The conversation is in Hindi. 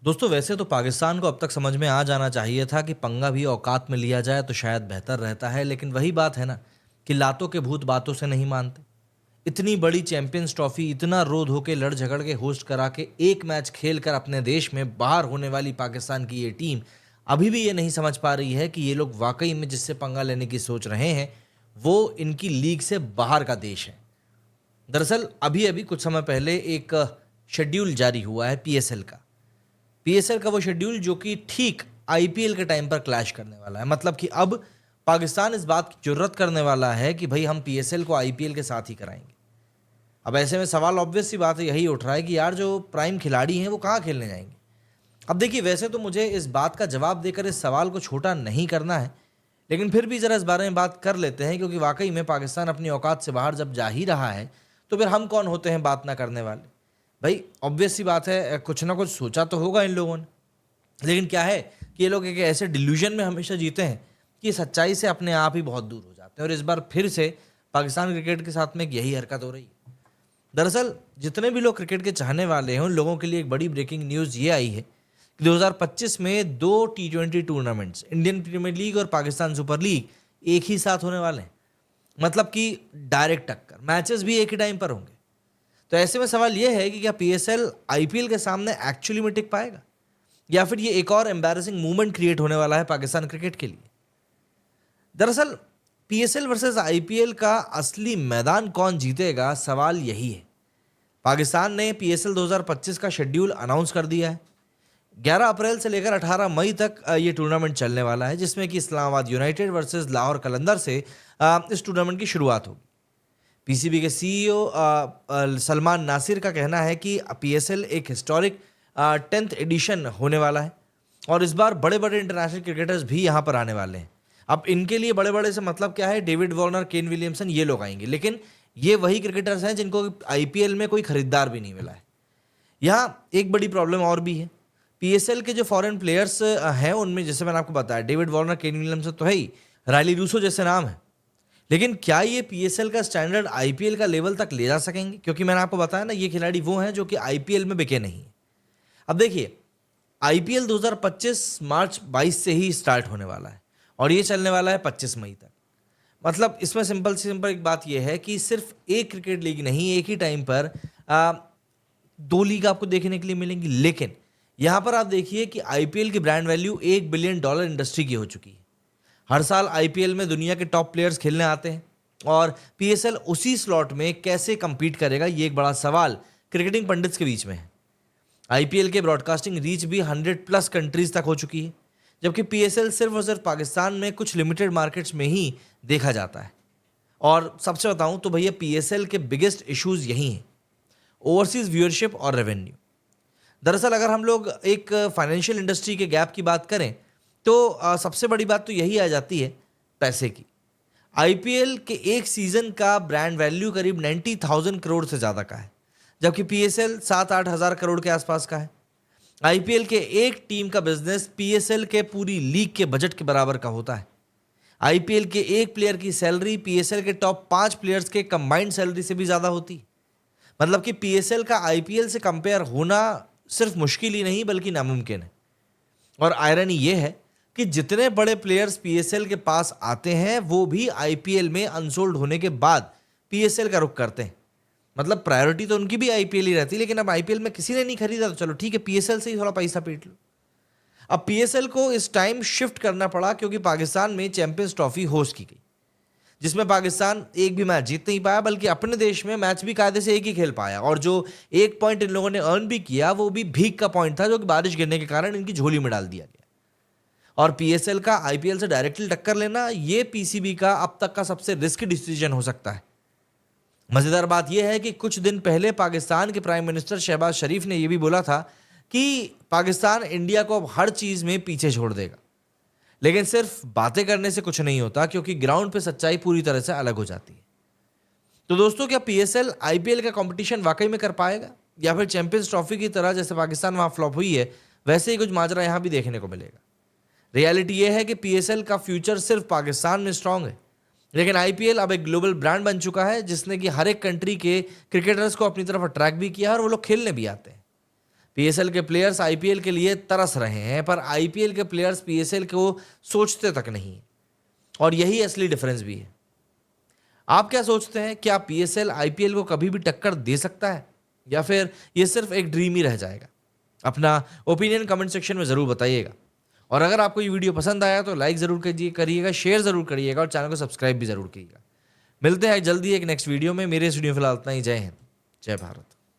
दोस्तों वैसे तो पाकिस्तान को अब तक समझ में आ जाना चाहिए था कि पंगा भी औकात में लिया जाए तो शायद बेहतर रहता है, लेकिन वही बात है ना कि लातों के भूत बातों से नहीं मानते। इतनी बड़ी चैंपियंस ट्रॉफी इतना रो धो के लड़ झगड़ के होस्ट करा के एक मैच खेल कर अपने देश में बाहर होने वाली पाकिस्तान की ये टीम अभी भी ये नहीं समझ पा रही है कि ये लोग वाकई में जिससे पंगा लेने की सोच रहे हैं वो इनकी लीग से बाहर का देश है। दरअसल अभी अभी कुछ समय पहले एक शेड्यूल जारी हुआ है पीएसएल का। पीएसएल का वो शेड्यूल जो कि ठीक आईपीएल के टाइम पर क्लैश करने वाला है। मतलब कि अब पाकिस्तान इस बात की जुर्रत करने वाला है कि भाई हम पीएसएल को आईपीएल के साथ ही कराएंगे। अब ऐसे में सवाल ऑब्वियस सी बात है यही उठ रहा है कि यार जो प्राइम खिलाड़ी हैं वो कहाँ खेलने जाएंगे। अब देखिए वैसे तो मुझे इस बात का जवाब देकर इस सवाल को छोटा नहीं करना है, लेकिन फिर भी ज़रा इस बारे में बात कर लेते हैं क्योंकि वाकई में पाकिस्तान अपनी औकात से बाहर जब जा ही रहा है तो फिर हम कौन होते हैं बात ना करने वाले। भाई ऑब्वियस सी बात है कुछ ना कुछ सोचा तो होगा इन लोगों ने, लेकिन क्या है कि ये लोग एक ऐसे डिल्यूजन में हमेशा जीते हैं कि सच्चाई से अपने आप ही बहुत दूर हो जाते हैं। और इस बार फिर से पाकिस्तान क्रिकेट के साथ में एक यही हरकत हो रही है। दरअसल जितने भी लोग क्रिकेट के चाहने वाले हैं उन लोगों के लिए एक बड़ी ब्रेकिंग न्यूज़ ये आई है कि 2025 में दो T20 tournaments Indian premiere league और पाकिस्तान सुपर लीग एक ही साथ होने वाले हैं। मतलब कि डायरेक्ट टक्कर, मैचेस भी एक ही टाइम पर होंगे। तो ऐसे में सवाल यह है कि क्या पीएसएल आईपीएल के सामने एक्चुअली में टिक पाएगा या फिर ये एक और एम्बैरेसिंग मूवमेंट क्रिएट होने वाला है पाकिस्तान क्रिकेट के लिए। दरअसल पीएसएल वर्सेस आईपीएल का असली मैदान कौन जीतेगा, सवाल यही है। पाकिस्तान ने पीएसएल 2025 का शेड्यूल अनाउंस कर दिया है। 11 अप्रैल से लेकर 18 मई तक ये टूर्नामेंट चलने वाला है, जिसमें कि इस्लामाबाद यूनाइटेड वर्सेस लाहौर कलंदर से इस टूर्नामेंट की शुरुआत होगी। पीसीबी के सीईओ सलमान नासिर का कहना है कि पीएसएल एक हिस्टोरिक 10th एडिशन होने वाला है और इस बार बड़े बड़े इंटरनेशनल क्रिकेटर्स भी यहाँ पर आने वाले हैं। अब इनके लिए बड़े बड़े से मतलब क्या है, डेविड वार्नर, केन विलियमसन ये लोग आएंगे, लेकिन ये वही क्रिकेटर्स हैं जिनको आईपीएल में कोई खरीदार भी नहीं मिला है। यहाँ एक बड़ी प्रॉब्लम और भी है। पीएसएल के जो फॉरेन प्लेयर्स हैं उनमें जैसे मैंने आपको बताया डेविड वार्नर, केन विलियमसन तो है ही, रायली रूसो जैसे नाम है, लेकिन क्या ये पीएसएल का स्टैंडर्ड आईपीएल का लेवल तक ले जा सकेंगे? क्योंकि मैंने आपको बताया ना ये खिलाड़ी वो हैं जो कि आईपीएल में बिके नहीं। अब देखिए आईपीएल 2025 मार्च 22 से ही स्टार्ट होने वाला है और ये चलने वाला है 25 मई तक। मतलब इसमें सिंपल से सिंपल एक बात यह है कि सिर्फ एक क्रिकेट लीग नहीं, एक ही टाइम पर दो लीग आपको देखने के लिए मिलेंगी। लेकिन यहाँ पर आप देखिए कि आईपीएल की ब्रांड वैल्यू $1 बिलियन इंडस्ट्री की हो चुकी है। हर साल आईपीएल में दुनिया के टॉप प्लेयर्स खेलने आते हैं और पीएसएल उसी स्लॉट में कैसे compete करेगा, ये एक बड़ा सवाल क्रिकेटिंग पंडित्स के बीच में है। आईपीएल के ब्रॉडकास्टिंग रीच भी 100+ कंट्रीज तक हो चुकी है, जबकि पीएसएल सिर्फ और सिर्फ पाकिस्तान में कुछ लिमिटेड मार्केट्स में ही देखा जाता है। और सबसे बताऊं तो भैया पीएसएल के बिगेस्ट इश्यूज यही हैं, ओवरसीज व्यूअरशिप और रेवेन्यू। दरअसल अगर हम लोग एक फाइनेंशियल इंडस्ट्री के गैप की बात करें तो सबसे बड़ी बात तो यही आ जाती है पैसे की। आईपीएल के एक सीजन का ब्रांड वैल्यू करीब 90,000 करोड़ से ज़्यादा का है, जबकि पीएसएल 7-8 हज़ार करोड़ के आसपास का है। आईपीएल के एक टीम का बिजनेस पीएसएल के पूरी लीग के बजट के बराबर का होता है। आईपीएल के एक प्लेयर की सैलरी पीएसएल के टॉप 5 प्लेयर्स के कंबाइंड सैलरी से भी ज़्यादा होती है। मतलब कि पीएसएल का आईपीएल से कंपेयर होना सिर्फ मुश्किल ही नहीं बल्कि नामुमकिन है। और आयरनी ये है कि जितने बड़े प्लेयर्स पीएसएल के पास आते हैं वो भी आईपीएल में अनसोल्ड होने के बाद पीएसएल का रुख करते हैं। मतलब प्रायोरिटी तो उनकी भी आईपीएल ही रहती है, लेकिन अब आईपीएल में किसी ने नहीं खरीदा तो चलो ठीक है पीएसएल से ही थोड़ा पैसा पीट लो। अब पीएसएल को इस टाइम शिफ्ट करना पड़ा क्योंकि पाकिस्तान में चैंपियंस ट्रॉफी होस्ट की गई, जिसमें पाकिस्तान एक भी मैच जीत नहीं पाया बल्कि अपने देश में मैच भी कायदे से एक ही खेल पाया। और जो एक पॉइंट इन लोगों ने अर्न भी किया वो भी भीख का पॉइंट था, जो कि बारिश गिरने के कारण इनकी झोली में डाल दिया गया। और पीएसएल का आईपीएल से डायरेक्टली टक्कर लेना ये पीसीबी का अब तक का सबसे रिस्की डिसीजन हो सकता है। मजेदार बात यह है कि कुछ दिन पहले पाकिस्तान के प्राइम मिनिस्टर शहबाज शरीफ ने यह भी बोला था कि पाकिस्तान इंडिया को अब हर चीज में पीछे छोड़ देगा। लेकिन सिर्फ बातें करने से कुछ नहीं होता, क्योंकि ग्राउंड पे सच्चाई पूरी तरह से अलग हो जाती है। तो दोस्तों क्या पीएसएल आईपीएल का कंपटीशन वाकई में कर पाएगा या फिर चैंपियंस ट्रॉफी की तरह जैसे पाकिस्तान वहां फ्लॉप हुई है वैसे ही कुछ माजरा यहां भी देखने को मिलेगा? रियलिटी यह है कि पीएसएल का फ्यूचर सिर्फ पाकिस्तान में स्ट्रांग है, लेकिन आईपीएल अब एक ग्लोबल ब्रांड बन चुका है जिसने कि हर एक कंट्री के क्रिकेटर्स को अपनी तरफ अट्रैक्ट भी किया और वो लोग खेलने भी आते हैं। पीएसएल के प्लेयर्स आईपीएल के लिए तरस रहे हैं, पर आईपीएल के प्लेयर्स पीएसएल को सोचते तक नहीं, और यही असली डिफरेंस भी है। आप क्या सोचते हैं, क्या पीएसएल आईपीएल को कभी भी टक्कर दे सकता है, या फिर ये सिर्फ एक ड्रीम ही रह जाएगा? अपना ओपिनियन कमेंट सेक्शन में ज़रूर बताइएगा। और अगर आपको ये वीडियो पसंद आया तो लाइक ज़रूर करिएगा, शेयर ज़रूर करिएगा और चैनल को सब्सक्राइब भी ज़रूर कीजिएगा। मिलते हैं जल्दी एक नेक्स्ट वीडियो में। मेरे स्टूडियो फिलहाल इतना ही। जय हिंद, जय भारत।